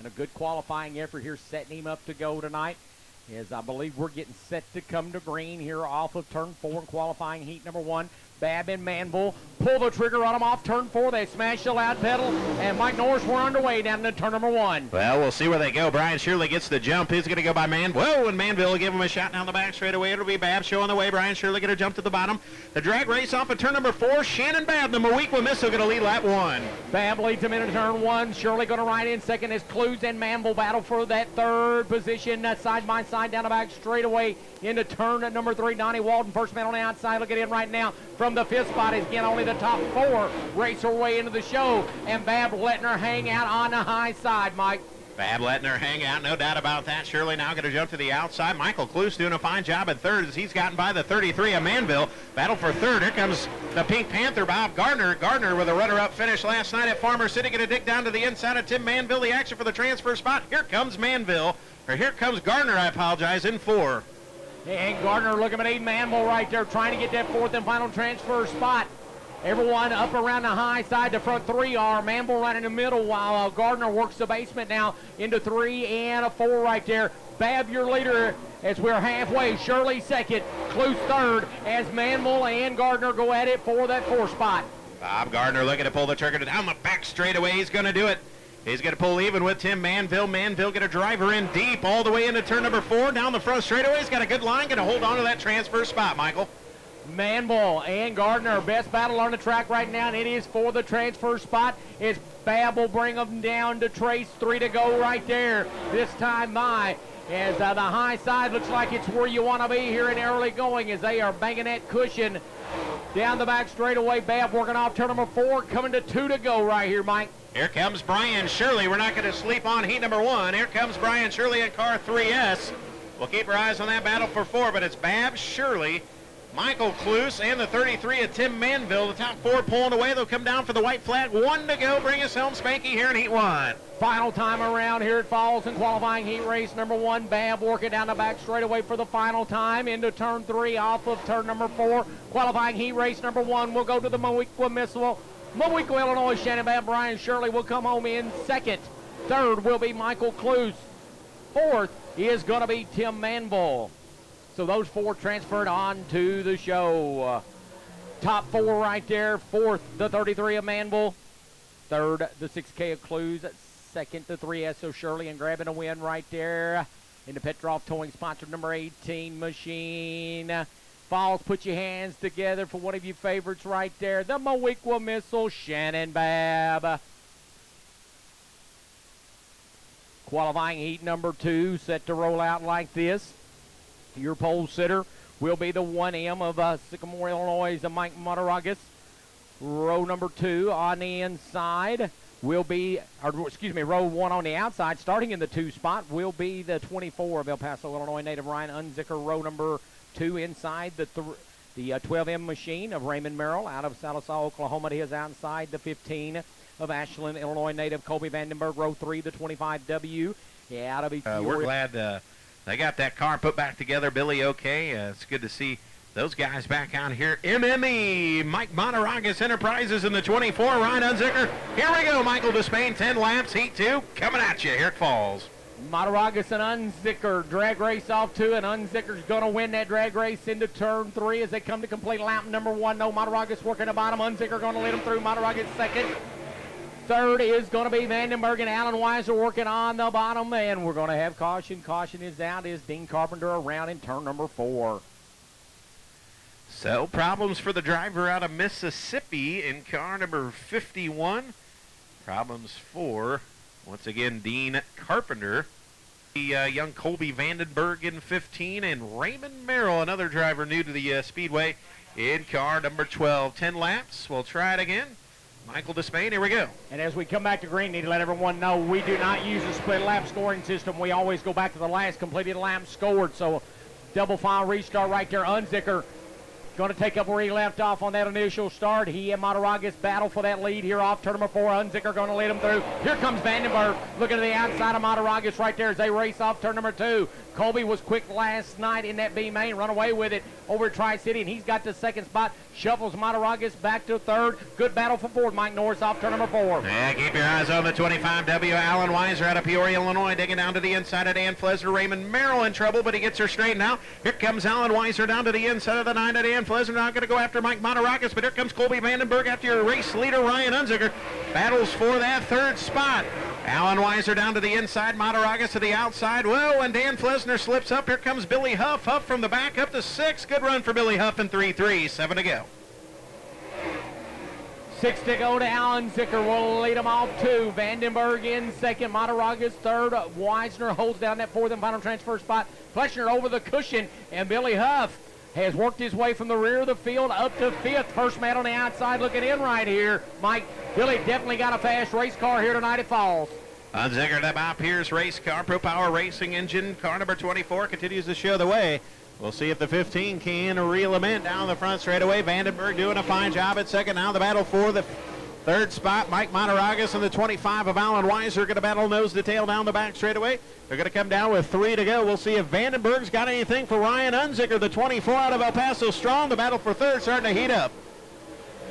And a good qualifying effort here setting him up to go tonight. As I believe we're getting set to come to green here off of turn 4 in qualifying heat number 1. Bab and Manville pull the trigger on them off turn 4. They smash the loud pedal, and Mike Norris, we're underway down to turn number 1. Well, we'll see where they go. Brian Shirley gets the jump. He's going to go by Manville. Whoa, and Manville will give him a shot down the back straight away. It'll be Bab showing the way. Brian Shirley going to jump to the bottom. The drag race off of turn number 4. Shannon Bab, the Moweaqua Missile, going to lead lap 1. Bab leads him into turn 1. Shirley going to ride in second as Clues and Manville battle for that third position. Side by side down the back straight away into turn number 3. Donnie Walden, first man on the outside. Look at him right now from the 5th spot. Is again only the top 4 race her way into the show, and Bab letting her hang out on the high side, Mike. Bab letting her hang out, no doubt about that. Shirley now going to jump to the outside. Michael Cluse doing a fine job at third as he's gotten by the 33 of Manville. Battle for third. Here comes the Pink Panther, Bob Gardner. Gardner with a runner-up finish last night at Farmer City. Going to dig down to the inside of Tim Manville. The action for the transfer spot. Here comes Manville, or here comes Gardner, I apologize, in 4. And Gardner looking at Aiden Manville right there, trying to get that 4th and final transfer spot. Everyone up around the high side. The front 3 are Manville right in the middle, while Gardner works the basement now into 3 and a 4 right there. Bab, your leader, as we're halfway. Shirley second, Cluse third, as Manville and Gardner go at it for that 4 spot. Bob Gardner looking to pull the trigger down the back straightaway. He's going to do it. He's going to pull even with Tim Manville. Manville going to drive her in deep all the way into turn number 4. Down the front straightaway. He's got a good line. Going to hold on to that transfer spot, Michael. Manville and Gardner, best battle on the track right now, and it is for the transfer spot. It's Bab will bring them down to Trace. 3 to go right there. This time by as the high side looks like it's where you want to be here in early going as they are banging that cushion down the back straightaway. Bab working off turn number 4, coming to 2 to go right here, Mike. Here comes Brian Shirley. We're not going to sleep on heat number 1. Here comes Brian Shirley in car 3S. We'll keep our eyes on that battle for 4, but it's Bab, Shirley, Michael Cluse, and the 33 of Tim Manville. The top 4 pulling away. They'll come down for the white flag. 1 to go. Bring us home spanky here in heat 1. Final time around here at Fals in qualifying heat race number 1. Bab working down the back straightaway for the final time into turn 3 off of turn number 4. Qualifying heat race number 1 will go to the Moweaqua Missile. Moweaqua, Illinois, Shannon Bab, Brian Shirley will come home in second. Third will be Michael Cluse. Fourth is going to be Tim Manville. So those 4 transferred on to the show. Top 4 right there. Fourth, the 33 of Manville. Third, the 6K of Clues. Second, the 3S of Shirley, and grabbing a win right there in the Petrov Towing sponsor number 18 machine. Falls, put your hands together for one of your favorites right there. The Moweaqua Missile, Shannon Bab. Qualifying heat number 2 set to roll out like this. Your pole sitter will be the 1M of Sycamore, Illinois, Mike Mataragas. Row number 2 on the inside will be, row 1 on the outside, starting in the 2 spot, will be the 24 of El Paso, Illinois native Ryan Unzicker. Row number 2 inside, the 12M machine of Raymond Merrill out of Sallisaw, Oklahoma. He is outside the 15 of Ashland, Illinois native Colby Vandenberg. Row 3, the 25W. Yeah, out of we're glad they got that car put back together. Billy, okay. It's good to see those guys back out here. MME, Mike Mataragas Enterprises in the 24. Ryan Unzicker. Here we go, Michael Despain. 10 laps, heat 2. Coming at you. Here it falls. Mataragas and Unzicker drag race off 2, and Unzicker's going to win that drag race into turn 3 as they come to complete lap number 1. No, Mataragas working the bottom. Unzicker going to lead them through. Mataragas second. Third is going to be Vandenberg and Alan Weiser working on the bottom, and we're going to have caution. Caution is out as Dean Carpenter around in turn number 4. So problems for the driver out of Mississippi in car number 51. Problems for, once again, Dean Carpenter. The young Colby Vandenberg in 15, and Raymond Merrill, another driver new to the Speedway, in car number 12. 10 laps. We'll try it again. Michael Despain, here we go. And as we come back to green, need to let everyone know we do not use a split lap scoring system. We always go back to the last completed lap scored. So double file restart right there. Unzicker going to take up where he left off on that initial start. He and Mataragas battle for that lead here off turn number 4. Unzicker going to lead him through. Here comes Vandenberg looking to the outside of Mataragas right there as they race off turn number 2. Colby was quick last night in that B main, run away with it over at Tri-City, and he's got the second spot. Shuffles Mataragas back to third. Good battle for fourth. Mike Norris off turn number 4. Yeah, keep your eyes on the 25W. Alan Weiser out of Peoria, Illinois, digging down to the inside of Dan Flesner. Raymond Merrill in trouble, but he gets her straightened out. Here comes Alan Weiser down to the inside of the 9 of Dan Flesner. Now going to go after Mike Mataragas, but here comes Colby Vandenberg after your race leader, Ryan Unzicker. Battles for that third spot. Alan Weiser down to the inside, Mataragas to the outside. Whoa, and Dan Flesner slips up. Here comes Billy Huff. Huff from the back up to 6. Good run for Billy Huff in 3-3. 7 to go. 6 to go to Alan Zicker. Will lead them off 2. Vandenberg in second. Mataragas third. Weisner holds down that fourth and final transfer spot. Fleshner over the cushion, and Billy Huff has worked his way from the rear of the field up to 5th. First man on the outside looking in right here. Mike, Billy definitely got a fast race car here tonight at Falls. Unzicker to Bob Pierce race car, Pro Power Racing engine. Car number 24 continues to show the way. We'll see if the 15 can reel him in down the front straightaway. Vandenberg doing a fine job at second. Now the battle for the third spot. Mike Mataragas and the 25 of Alan Weiser going to battle nose to tail down the back straightaway. They're going to come down with 3 to go. We'll see if Vandenberg's got anything for Ryan Unzicker, the 24 out of El Paso Strong. The battle for third starting to heat up.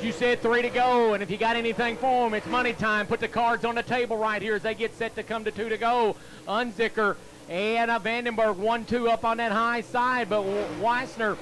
You said 3 to go, and if you got anything for them, it's money time. Put the cards on the table right here as they get set to come to 2 to go. Unzicker and Vandenberg 1-2 up on that high side, but Weisner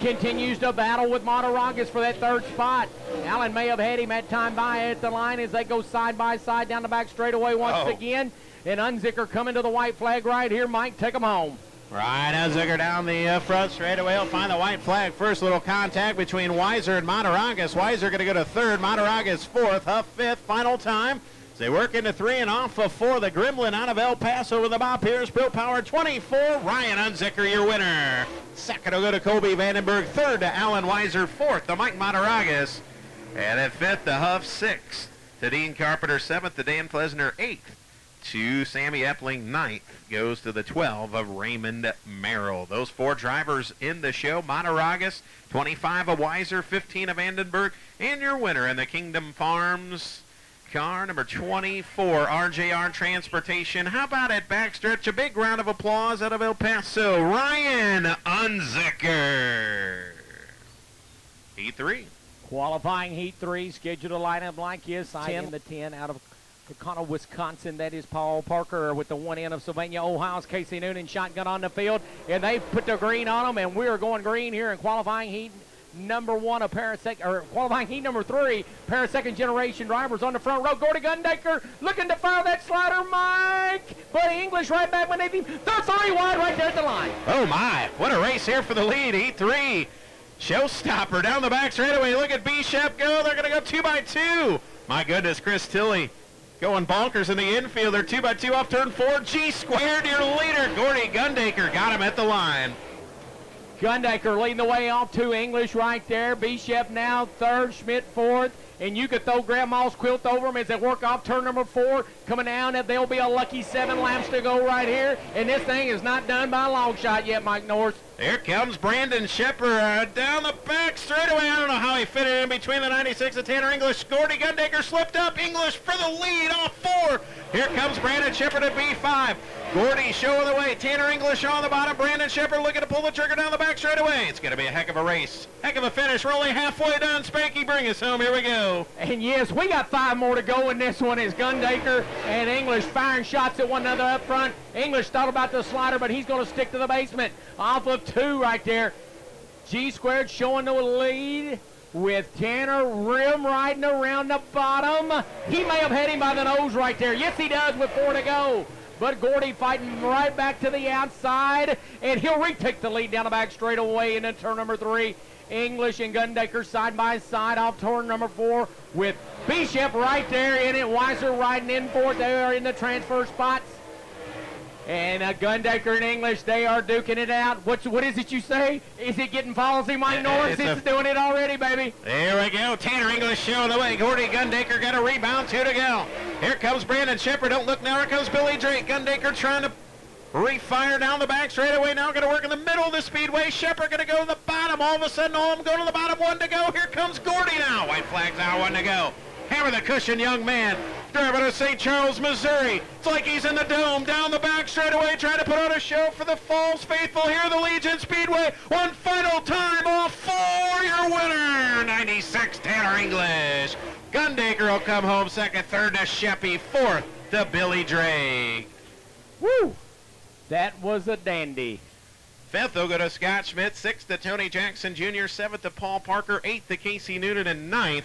continues to battle with Mataragas for that third spot. Allen may have had him at time by at the line as they go side by side down the back straightaway once again. And Unzicker coming to the white flag right here. Mike, take him home. Right, Unzicker down the front straightaway. He'll find the white flag first. Little contact between Weiser and Mataragas. Weiser going to go to third. Mataragas fourth. Huff fifth. Final time. As they work into 3 and off of 4. The Gremlin out of El Paso with the Bob Pierce Pro Power 24. Ryan Unzicker, your winner. Second will go to Colby Vandenberg. Third to Alan Weiser. Fourth to Mike Mataragas. And at fifth to Huff. Sixth to Dean Carpenter. Seventh to Dan Flesner. Eighth to Sammy Epling. Ninth goes to the 12 of Raymond Merrill. Those 4 drivers in the show. Mataragas, 25 of Weiser, 15 of Vandenberg, and your winner in the Kingdom Farms car number 24, RJR Transportation. How about it, backstretch? A big round of applause out of El Paso, Ryan Unzicker. Heat 3. Qualifying Heat 3, scheduled to line up like this. 10 the 10 out of Kokona, Wisconsin. That is Paul Parker with the 1 in of Sylvania, Ohio's Casey Noonan shotgun on the field, and they put the green on them, and we are going green here in qualifying heat number 1 of qualifying heat number 3. Pair of second generation drivers on the front row. Gordy Gundaker looking to fire that slider, Mike. Buddy English right back beneath him. They're 3 wide right there at the line. Oh my, what a race here for the lead. Heat 3. Showstopper down the back straightaway. Look at B-Shep go. They're going to go 2 by 2. My goodness, Chris Tilley going bonkers in the infield. They're 2 by 2 off turn 4. G squared, your leader. Gordy Gundaker got him at the line. Gundaker leading the way off to English right there. B-Shep now third, Schmidt fourth. And you could throw Grandma's quilt over them as they work off turn number 4. Coming down, and there'll be a lucky 7 laps to go right here. And this thing is not done by a long shot yet, Mike Norris. Here comes Brandon Shepard down the back straightaway. I don't know how he fit it in between the 96 and Tanner English. Gordy Gundaker slipped up. English for the lead off 4. Here comes Brandon Shepard at B5. Gordy showing the way. Tanner English on the bottom. Brandon Shepard looking to pull the trigger down the back straightaway. It's going to be a heck of a race. Heck of a finish. We're only halfway done. Spanky, bring us home. Here we go. And yes, we got 5 more to go in this one as Gundaker and English firing shots at one another up front. English thought about the slider, but he's going to stick to the basement. Off of 2 right there. G squared showing the lead with Tanner rim riding around the bottom. He may have had him by the nose right there. Yes, he does with 4 to go. But Gordy fighting right back to the outside, and he'll retake the lead down the back straightaway into turn number 3. English and Gundaker side by side off turn number 4 with B-Shep right there in it. Weiser riding in for it. They are in the transfer spots. And Gundaker and English, they are duking it out. What is it you say? Is it getting policy, Mike Norris? It's doing it already, baby. There we go. Tanner English showing the way. Gordy Gundaker got a rebound. 2 to go. Here comes Brandon Shepard. Don't look now. Here comes Billy Drake. Gundaker trying to refire down the back straightaway. Now going to work in the middle of the speedway. Shepard going to go to the bottom. All of a sudden, all of them going to the bottom. 1 to go. Here comes Gordy now. White flag's out. 1 to go. Hammer the cushion, young man. drive out of St. Charles, Missouri. It's like he's in the dome, down the back straightaway, trying to put on a show for the Falls faithful here, the Legion Speedway. One final time off for your winner, 96, Tanner English. Gundaker will come home second, third to Sheppy, fourth to Billy Drake. Woo! That was a dandy. Fifth will go to Scott Schmidt, sixth to Tony Jackson Jr., seventh to Paul Parker, eighth to Casey Noonan, and ninth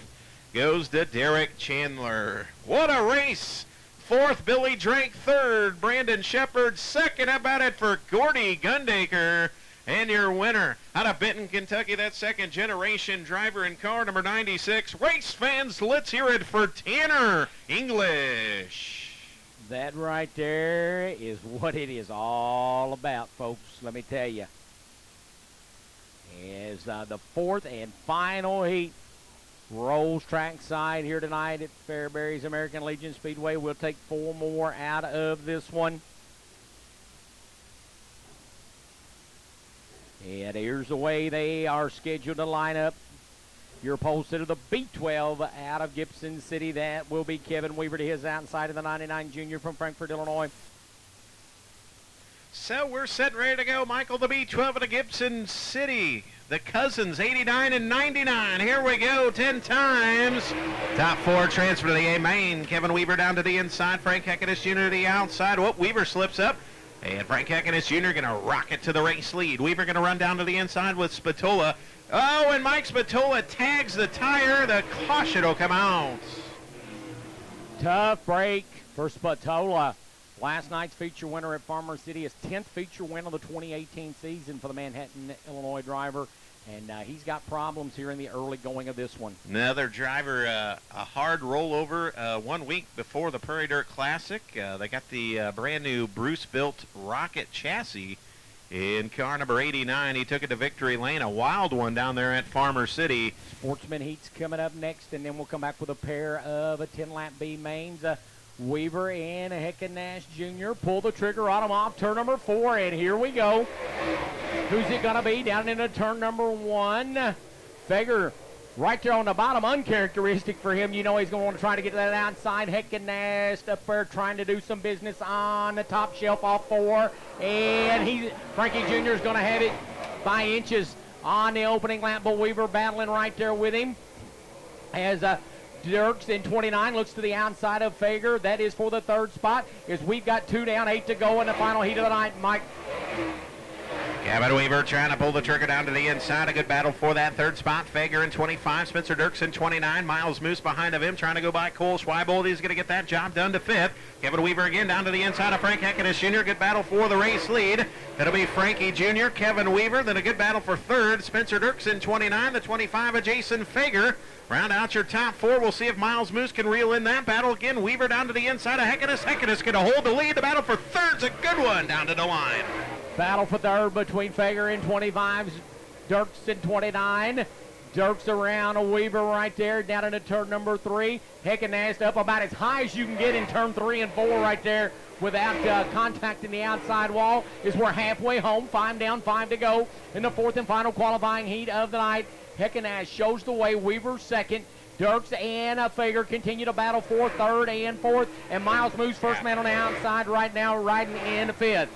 goes to Derek Chandler. What a race! Fourth, Billy Drake. Third, Brandon Shepard. Second, how about it for Gordy Gundaker? And your winner out of Benton, Kentucky, that second generation driver in car number 96. Race fans, let's hear it for Tanner English. That right there is what it is all about, folks. Let me tell you. As the fourth and final heat rolls trackside here tonight at Fairbury's American Legion Speedway. We'll take 4 more out of this one. And here's the way they are scheduled to line up. Your pole sitter, the B12 out of Gibson City. That will be Kevin Weaver to his outside of the 99 junior from Frankfort, Illinois. So we're set and ready to go. Michael, the B12 at Gibson City. The Cousins, 89 and 99. Here we go, 10 times. Top 4 transfer to the A main. Kevin Weaver down to the inside. Frank Heckenus Jr. to the outside. Whoop, Weaver slips up. And Frank Heckenus Jr. going to rock it to the race lead. Weaver going to run down to the inside with Spatola. Oh, and Mike Spatola tags the tire. The caution will come out. Tough break for Spatola. Last night's feature winner at Farmer City, his 10th feature win of the 2018 season for the Manhattan, Illinois driver. And he's got problems here in the early going of this one. Another driver, a hard rollover 1 week before the Prairie Dirt Classic. They got the brand new Bruce-built Rocket chassis in car number 89. He took it to victory lane, a wild one down there at Farmer City. Sportsman heats coming up next, and then we'll come back with a pair of 10-lap B mains. Weaver and Heckennash Jr. pull the trigger on him off turn number 4, and here we go. Who's it going to be down into turn number 1? Fager right there on the bottom, uncharacteristic for him. You know he's going to want to try to get to that outside. Heckennash up there trying to do some business on the top shelf off 4, and Frankie Jr. is going to have it by inches on the opening lap, but Weaver battling right there with him as Dirks in 29 looks to the outside of Fager. That is for the 3rd spot, as we've got 2 down, 8 to go in the final heat of the night. Mike. Kevin Weaver trying to pull the trigger down to the inside. A good battle for that 3rd spot. Fager in 25. Spencer Dirks in 29. Miles Moose behind of him trying to go by Cole Schweibold. He's going to get that job done to 5th. Kevin Weaver again down to the inside of Frank Heckenus Jr. Good battle for the race lead. That'll be Frankie Jr., Kevin Weaver. Then a good battle for 3rd. Spencer Dirks in 29. The 25 of Jason Fager. Round out your top 4. We'll see if Miles Moose can reel in that battle. Again, Weaver down to the inside of Heckenus. Heckenus going to hold the lead. The battle for 3rd's a good one down to the line. Battle for 3rd between Fager in 25, Dirks in 29. Dirks around a Weaver right there down into turn number 3. Heckennash up about as high as you can get in turn 3 and 4 right there without contacting the outside wall. Is we're halfway home, 5 down, 5 to go in the 4th and final qualifying heat of the night. Heckennash shows the way. Weaver 2nd. Dirks and Fager continue to battle for 3rd and 4th. And Miles Moose, first man on the outside right now, riding in 5th.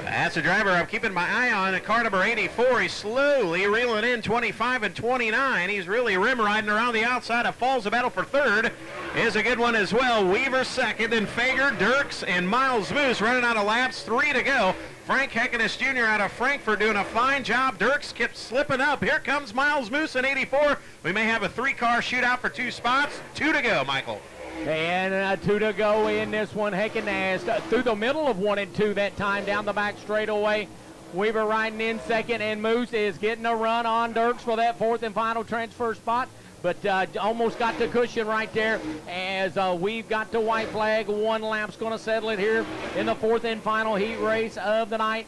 That's a driver I'm keeping my eye on at car number 84. He's slowly reeling in 25 and 29. He's really rim riding around the outside of Falls. The battle for 3rd is a good one as well. Weaver 2nd, and Fager, Dirks, and Miles Moose running out of laps. 3 to go. Frank Heckenus Jr. out of Frankfurt doing a fine job. Dirks kept slipping up. Here comes Miles Moose in 84. We may have a 3-car shootout for 2 spots. 2 to go, Michael. And 2 to go in this one. Heckennash through the middle of 1 and 2 that time down the back straightaway. Weaver riding in 2nd, and Moose is getting a run on Dirks for that 4th and final transfer spot. But almost got the cushion right there as we've got the white flag. 1 lap's going to settle it here in the 4th and final heat race of the night.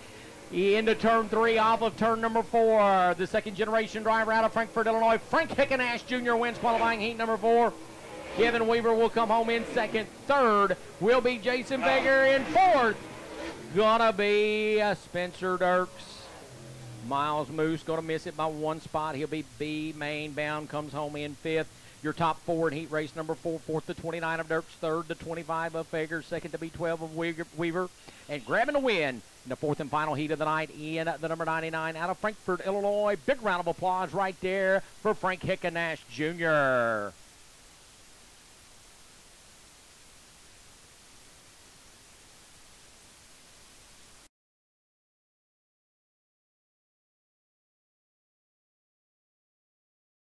Into turn 3 off of turn number 4. The 2nd generation driver out of Frankfort, Illinois. Frank Heckennash Jr. wins qualifying heat number 4. Kevin Weaver will come home in 2nd. 3rd will be Jason Fager. In 4th, gonna be Spencer Dirks. Miles Moose going to miss it by 1 spot. He'll be B. Main bound, comes home in 5th. Your top 4 in heat race number 4, 4th to 29 of Dirks, 3rd to 25 of Fager, 2nd to be 12 of Weaver, and grabbing the win in the 4th and final heat of the night in the number 99 out of Frankfort, Illinois. Big round of applause right there for Frank Hickenash Jr.